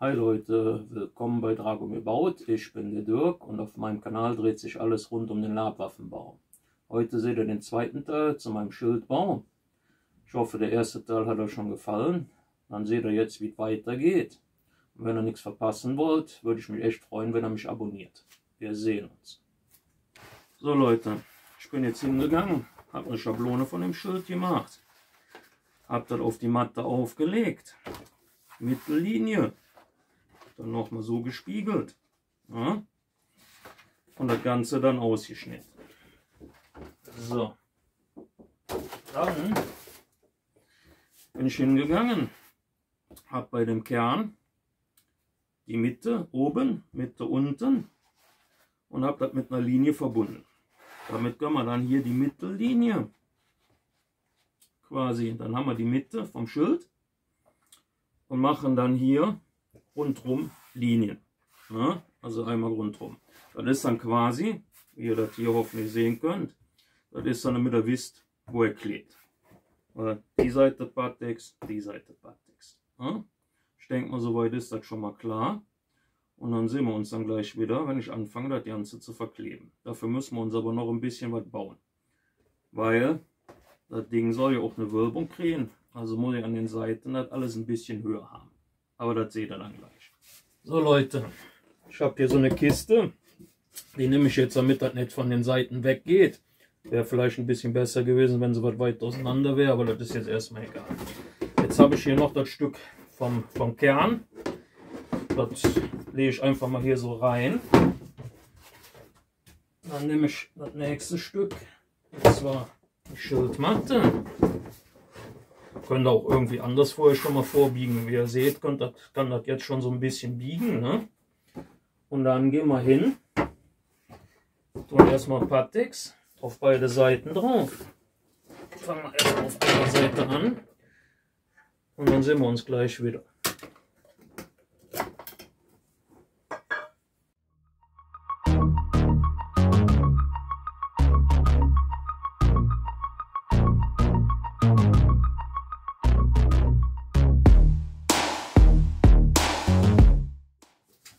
Hi Leute, willkommen bei Dragomir baut. Ich bin der Dirk und auf meinem Kanal dreht sich alles rund um den Labwaffenbau. Heute seht ihr den zweiten Teil zu meinem Schildbau. Ich hoffe, der erste Teil hat euch schon gefallen. Dann seht ihr jetzt, wie es weitergeht. Und wenn ihr nichts verpassen wollt, würde ich mich echt freuen, wenn ihr mich abonniert. Wir sehen uns. So Leute, ich bin jetzt hingegangen, habe eine Schablone von dem Schild gemacht. Habe das auf die Matte aufgelegt. Mittellinie. Dann nochmal so gespiegelt. Ja? Und das Ganze dann ausgeschnitten. So. Dann bin ich hingegangen. Habe bei dem Kern die Mitte oben, Mitte unten. Und habe das mit einer Linie verbunden. Damit können wir dann hier die Mittellinie quasi, dann haben wir die Mitte vom Schild und machen dann hier rundherum Linien. Ja, also einmal rundherum. Das ist dann quasi, wie ihr das hier hoffentlich sehen könnt, das ist dann, damit ihr wisst, wo ihr klebt. Die Seite Pattex, die Seite Pattex. Ja, ich denke mal, soweit ist das schon mal klar. Und dann sehen wir uns dann gleich wieder, wenn ich anfange, das Ganze zu verkleben. Dafür müssen wir uns aber noch ein bisschen was bauen. Weil das Ding soll ja auch eine Wölbung kriegen. Also muss ich an den Seiten das alles ein bisschen höher haben. Aber das seht ihr dann gleich. So Leute, ich habe hier so eine Kiste. Die nehme ich jetzt, damit das nicht von den Seiten weggeht. Wäre vielleicht ein bisschen besser gewesen, wenn sie was weit auseinander wäre. Aber das ist jetzt erstmal egal. Jetzt habe ich hier noch das Stück vom Kern. Das lege ich einfach mal hier so rein. Dann nehme ich das nächste Stück. Und zwar die Schildmatte. Könnt ihr auch irgendwie anders vorher schon mal vorbiegen. Wie ihr seht, kann das jetzt schon so ein bisschen biegen. Ne? Und dann gehen wir hin. Tun erstmal Pattex auf beide Seiten drauf. Fangen wir erstmal auf einer Seite an. Und dann sehen wir uns gleich wieder.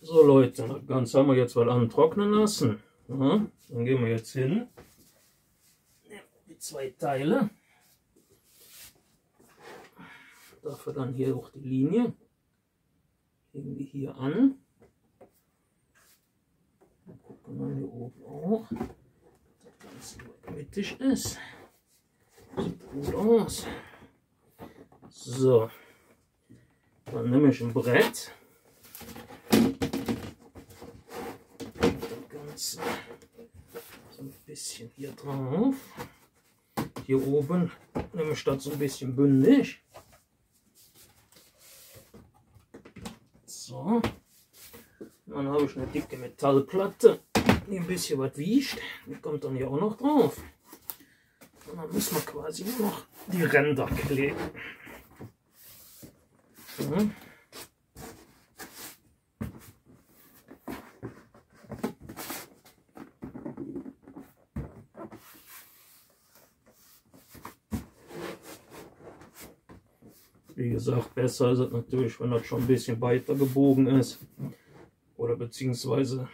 So Leute, das Ganze haben wir jetzt mal antrocknen lassen. Ja, dann gehen wir jetzt hin. Die zwei Teile. Dafür dann hier auch die Linie. Legen wir hier an. Dann gucken wir hier oben auch, dass das Ganze mittig ist. Sieht gut aus. So. Dann nehme ich ein Brett. So ein bisschen hier drauf. Hier oben nehme ich das so ein bisschen bündig. So. Und dann habe ich eine dicke Metallplatte, die ein bisschen was wiegt. Die kommt dann hier auch noch drauf. Und dann müssen wir quasi nur noch die Ränder kleben. So. Wie gesagt, besser ist es natürlich, wenn das schon ein bisschen weiter gebogen ist. Oder beziehungsweise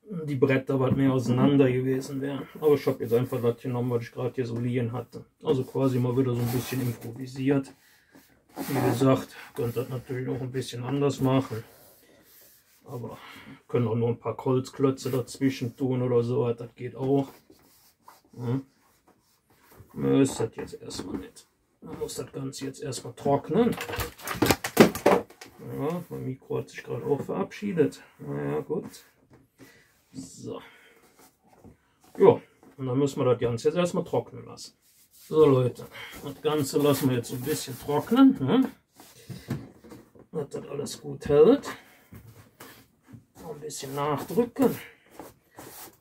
die Bretter was mehr auseinander gewesen wären. Aber ich habe jetzt einfach das genommen, was ich gerade hier so liegen hatte. Also quasi mal wieder so ein bisschen improvisiert. Wie gesagt, könnt das natürlich auch ein bisschen anders machen. Aber können auch nur ein paar Holzklötze dazwischen tun oder so, das geht auch. Ja. Mehr ist das jetzt erstmal nicht. Man muss das Ganze jetzt erstmal trocknen. Ja, mein Mikro hat sich gerade auch verabschiedet. Naja, gut. So. Ja, und dann müssen wir das Ganze jetzt erstmal trocknen lassen. So Leute, das Ganze lassen wir jetzt so ein bisschen trocknen. Ne? Dass das alles gut hält. Noch ein bisschen nachdrücken.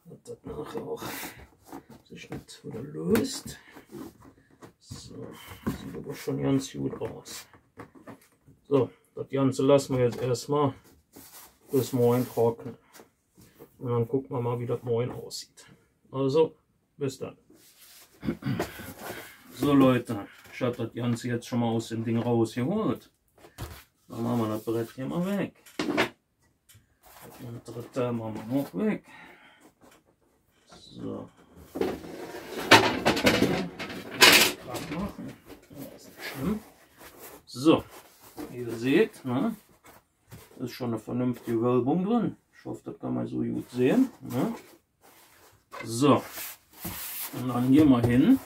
Dass das nachher auch sich nicht wieder löst. So, sieht aber schon ganz gut aus. So, das Ganze lassen wir jetzt erstmal bis morgen trocknen. Und dann gucken wir mal, wie das morgen aussieht. Also, bis dann. So Leute, ich habe das Ganze jetzt schon mal aus dem Ding rausgeholt. Dann machen wir das Brett hier mal weg. Das untere Teil machen wir auch weg. So. Machen. Das ist nicht schlimm. So, wie ihr seht, ne, ist schon eine vernünftige Wölbung drin. Ich hoffe, das kann man so gut sehen. Ne? So, und dann hier mal hin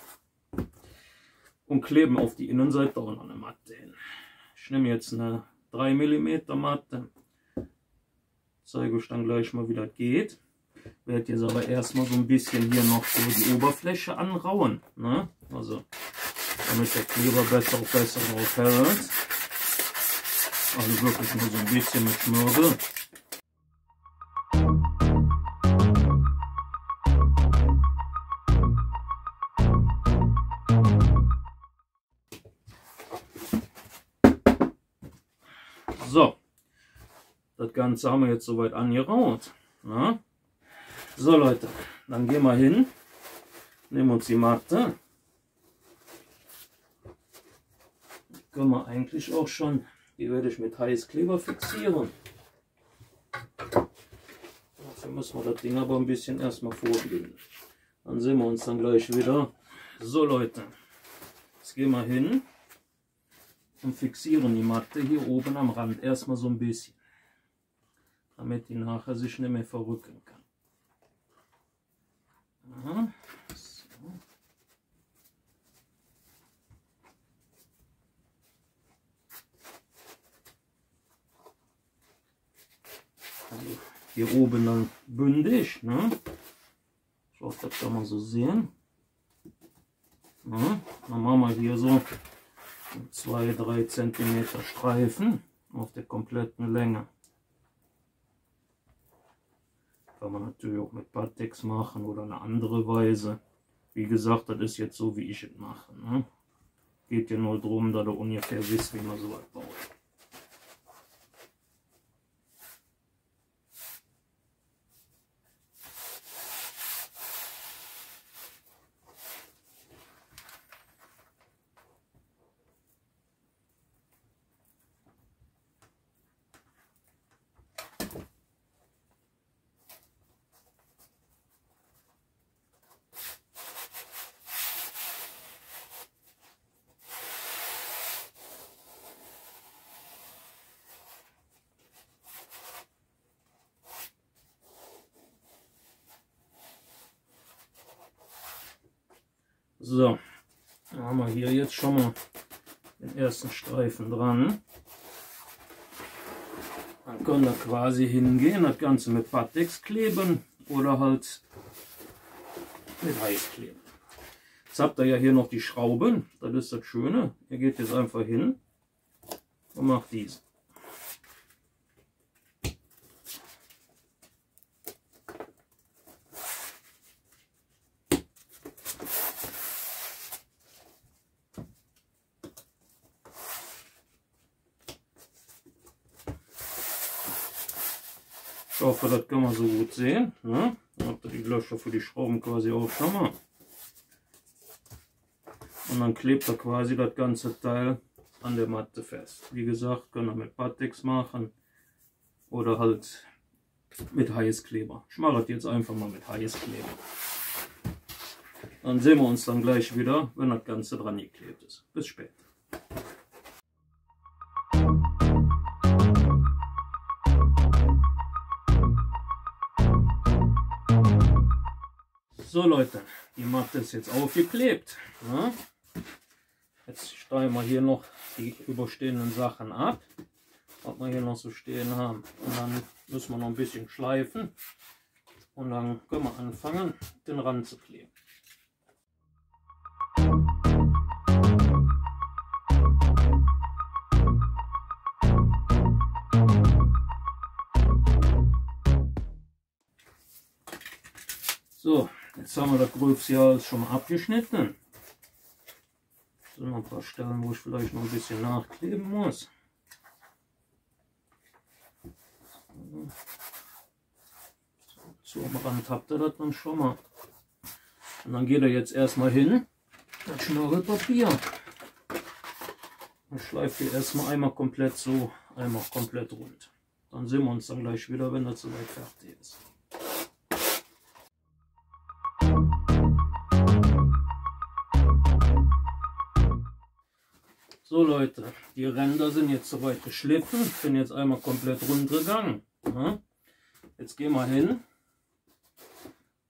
und kleben auf die Innenseite auch noch eine Matte hin. Ich nehme jetzt eine 3 mm Matte. Zeige euch dann gleich mal, wie das geht. Werde jetzt aber erstmal so ein bisschen hier noch so die Oberfläche anrauen. Ne? Also, damit der Kleber besser drauf hält. Also wirklich nur so ein bisschen mit Schmirgel. So, das Ganze haben wir jetzt soweit angeraut. Na? So Leute, dann gehen wir hin, nehmen uns die Matte. Können wir eigentlich auch schon, die werde ich mit Heißkleber fixieren. Dafür müssen wir das Ding aber ein bisschen erstmal vorbinden. Dann sehen wir uns dann gleich wieder. So Leute, jetzt gehen wir hin und fixieren die Matte hier oben am Rand erstmal so ein bisschen, damit die nachher sich nicht mehr verrücken kann. Aha. So. Also hier oben dann bündig, ne? Ich hoffe, das kann man so sehen. Ja, dann machen wir hier so 2-3 cm Streifen auf der kompletten Länge. Kann man natürlich auch mit Pateks machen oder eine andere Weise. Wie gesagt, das ist jetzt so, wie ich es mache. Ne? Geht ja nur darum, dass ihr ungefähr wisst, wie man sowas baut. So, dann haben wir hier jetzt schon mal den ersten Streifen dran. Dann können wir quasi hingehen, das Ganze mit Pateks kleben oder halt mit Heißkleben. Jetzt habt ihr ja hier noch die Schrauben, das ist das Schöne. Ihr geht jetzt einfach hin und macht dies. Ich hoffe, das kann man so gut sehen. Ne? Dann habt ihr die Löcher für die Schrauben quasi auch schon mal. Und dann klebt ihr quasi das ganze Teil an der Matte fest. Wie gesagt, könnt ihr mit Pateks machen oder halt mit Heißkleber. Ich mache das jetzt einfach mal mit Heißkleber. Dann sehen wir uns dann gleich wieder, wenn das Ganze dran geklebt ist. Bis später. So Leute, die Matte ist jetzt aufgeklebt. Ja. Jetzt streichen wir hier noch die überstehenden Sachen ab, was wir hier noch so stehen haben. Und dann müssen wir noch ein bisschen schleifen und dann können wir anfangen, den Rand zu kleben. So, jetzt haben wir das Gröbste hier alles schon mal abgeschnitten. So, noch ein paar Stellen, wo ich vielleicht noch ein bisschen nachkleben muss. So, am Rand habt ihr das dann schon mal. Und dann geht er jetzt erstmal hin, das Schnörkelpapier. Und schleift hier erstmal einmal komplett so einmal komplett rund. Dann sehen wir uns dann gleich wieder, wenn das soweit fertig ist. So Leute, die Ränder sind jetzt soweit geschliffen. Ich bin jetzt einmal komplett rund gegangen. Ja. Jetzt gehen wir hin.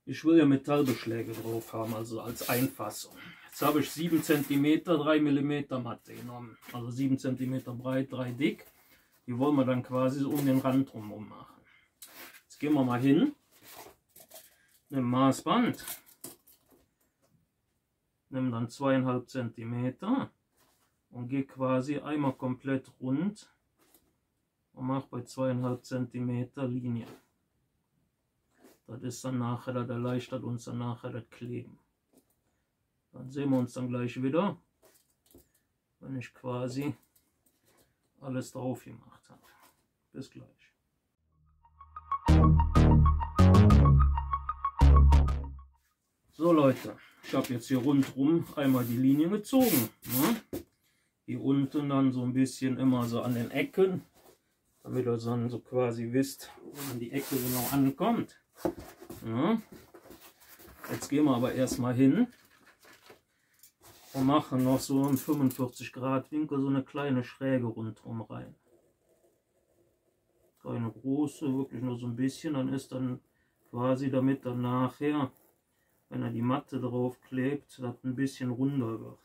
Ich will ja Metallbeschläge drauf haben, also als Einfassung. Jetzt habe ich 7 cm, 3 mm Matte genommen. Also 7 cm breit, 3 dick. Die wollen wir dann quasi so um den Rand drumherum machen. Jetzt gehen wir mal hin. Nimm Maßband. Nimm dann 2,5 cm. Und gehe quasi einmal komplett rund und mache bei 2,5 cm Linie. Das ist dann nachher, das erleichtert uns dann nachher das Kleben. Dann sehen wir uns dann gleich wieder, wenn ich quasi alles drauf gemacht habe. Bis gleich. So Leute, ich habe jetzt hier rundherum einmal die Linie gezogen. Ne? Hier unten dann so ein bisschen immer so an den Ecken, damit ihr dann so quasi wisst, wo man die Ecke genau ankommt. Ja. Jetzt gehen wir aber erstmal hin und machen noch so im 45 Grad Winkel so eine kleine Schräge rundherum rein. Keine große, wirklich nur so ein bisschen, dann ist dann quasi, damit dann nachher, wenn er die Matte drauf klebt, das ein bisschen runder wird.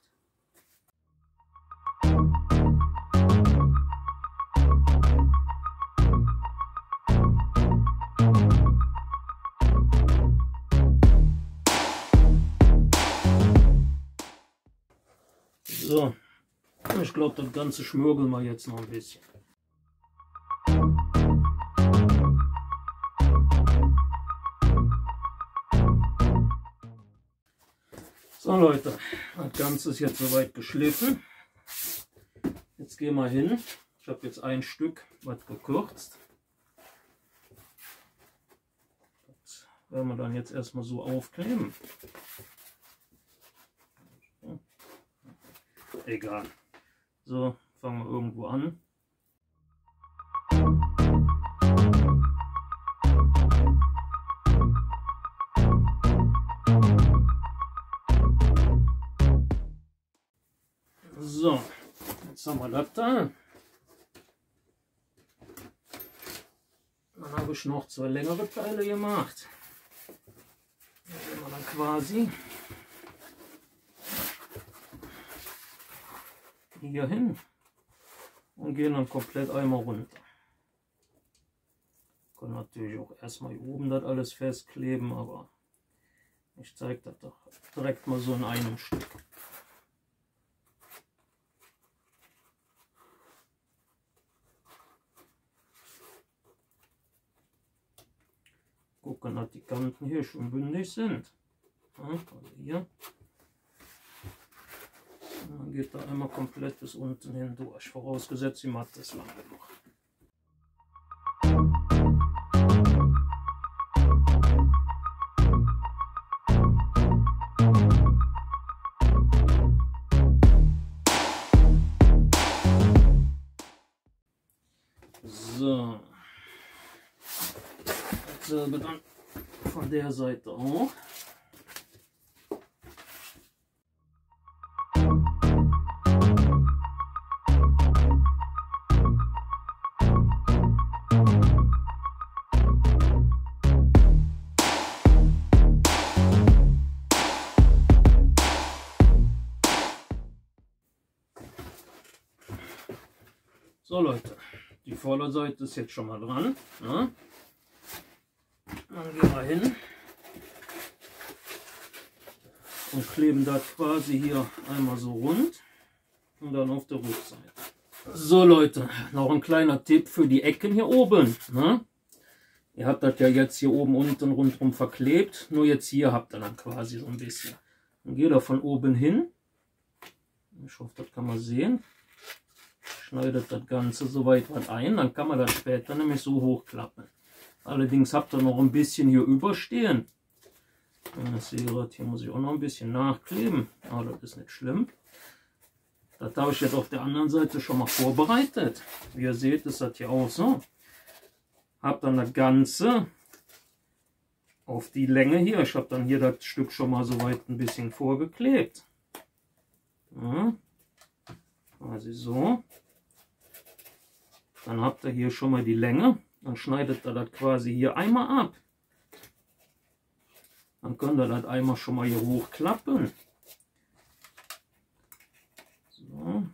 So, ich glaube, das Ganze schmürgeln wir jetzt noch ein bisschen. So Leute, das Ganze ist jetzt soweit geschliffen. Jetzt gehen wir hin. Ich habe jetzt ein Stück was gekürzt. Das werden wir dann jetzt erstmal so aufkleben. Egal. So, fangen wir irgendwo an. So, jetzt haben wir das da. Dann habe ich noch 2 längere Teile gemacht. Da gehen wir dann quasi hier hin und gehen dann komplett einmal runter. Kann natürlich auch erstmal hier oben das alles festkleben, aber ich zeige das doch direkt mal so in einem Stück. Gucken, dass die Kanten hier schon bündig sind. Ja, also hier. Und dann geht da einmal komplett bis unten hin durch, vorausgesetzt die Matte ist lang genug. So, dasselbe dann von der Seite auch. So Leute, die Vorderseite ist jetzt schon mal dran. Ja. Dann gehen wir hin und kleben das quasi hier einmal so rund und dann auf der Rückseite. So Leute, noch ein kleiner Tipp für die Ecken hier oben. Ne? Ihr habt das ja jetzt hier oben unten rundherum verklebt, nur jetzt hier habt ihr dann quasi so ein bisschen. Dann geht er von oben hin. Ich hoffe, das kann man sehen. Schneidet das Ganze so weit ein, dann kann man das später nämlich so hochklappen. Allerdings habt ihr noch ein bisschen hier überstehen. Hier muss ich auch noch ein bisschen nachkleben, aber das ist nicht schlimm. Das habe ich jetzt auf der anderen Seite schon mal vorbereitet. Wie ihr seht, ist das hier auch so. Habe dann das Ganze auf die Länge hier. Ich habe dann hier das Stück schon mal so weit ein bisschen vorgeklebt. Ja, quasi so. Dann habt ihr hier schon mal die Länge. Dann schneidet ihr das quasi hier einmal ab. Dann könnt ihr das einmal schon mal hier hochklappen. So.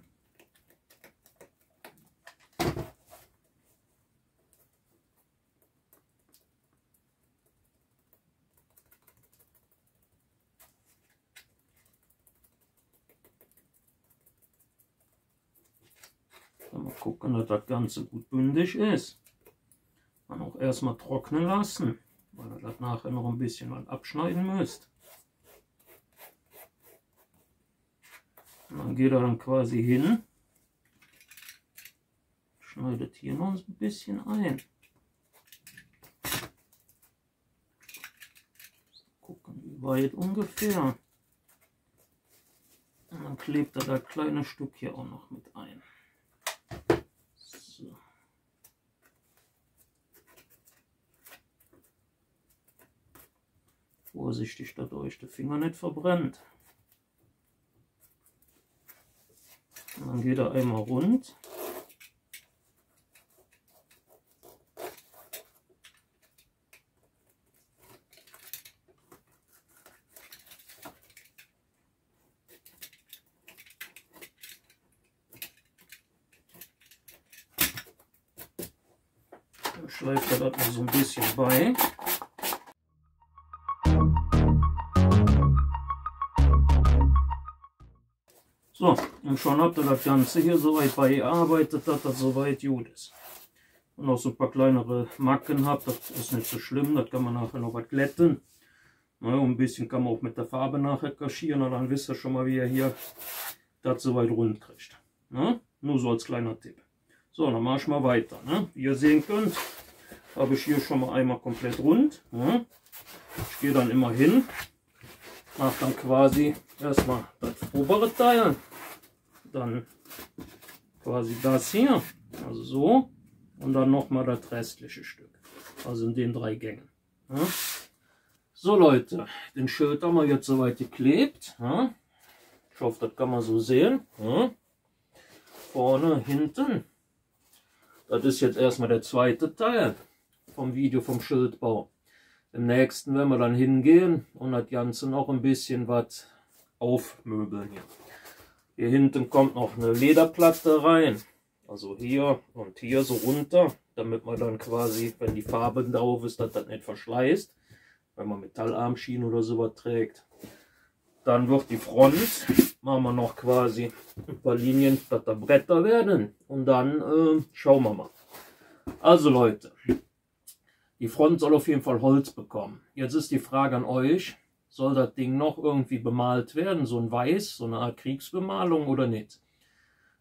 Mal gucken, dass das Ganze gut bündig ist. Dann auch erstmal trocknen lassen, weil ihr das nachher noch ein bisschen was abschneiden müsst. Und dann geht er dann quasi hin, schneidet hier noch ein bisschen ein. Gucken, wie weit ungefähr. Und dann klebt er das kleine Stück hier auch noch mit ein. So. Vorsichtig, dass euch der Finger nicht verbrennt. Und dann geht er einmal rund. Dann schleift er das noch so ein bisschen bei. So, und schon habt ihr das Ganze hier soweit beigearbeitet, dass das soweit gut ist. Und noch so ein paar kleinere Macken habt, das ist nicht so schlimm, das kann man nachher noch was glätten. Ja, und ein bisschen kann man auch mit der Farbe nachher kaschieren, und dann wisst ihr schon mal, wie ihr hier das soweit rund kriegt. Ja, nur so als kleiner Tipp. So, dann mache ich mal weiter. Ne? Wie ihr sehen könnt, habe ich hier schon mal einmal komplett rund. Ja. Ich gehe dann immer hin, mache dann quasi erstmal das obere Teil, dann quasi das hier, also so, und dann nochmal das restliche Stück, also in den 3 Gängen. Ja. So Leute, den Schild haben wir jetzt soweit geklebt. Ja. Ich hoffe, das kann man so sehen. Ja. Vorne, hinten. Das ist jetzt erstmal der zweite Teil vom Video vom Schildbau. Im nächsten werden wir dann hingehen und das Ganze noch ein bisschen was aufmöbeln hier. Hier hinten kommt noch eine Lederplatte rein. Also hier und hier so runter, damit man dann quasi, wenn die Farbe drauf ist, dass das nicht verschleißt. Wenn man Metallarmschienen oder sowas trägt. Dann wird die Front, machen wir noch quasi ein paar Linien, dass da Bretter werden. Und dann schauen wir mal. Also Leute, die Front soll auf jeden Fall Holz bekommen. Jetzt ist die Frage an euch, soll das Ding noch irgendwie bemalt werden? So ein Weiß, so eine Art Kriegsbemalung oder nicht?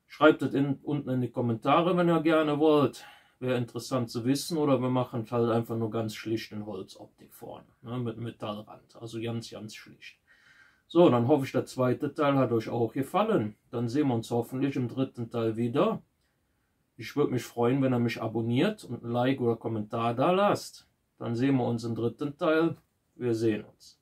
Schreibt das unten in die Kommentare, wenn ihr gerne wollt. Wäre interessant zu wissen. Oder wir machen halt einfach nur ganz schlicht in Holzoptik vorne. Ne, mit Metallrand. Also ganz, ganz schlicht. So, dann hoffe ich, der zweite Teil hat euch auch gefallen. Dann sehen wir uns hoffentlich im dritten Teil wieder. Ich würde mich freuen, wenn ihr mich abonniert und ein Like oder Kommentar da lasst. Dann sehen wir uns im dritten Teil. Wir sehen uns.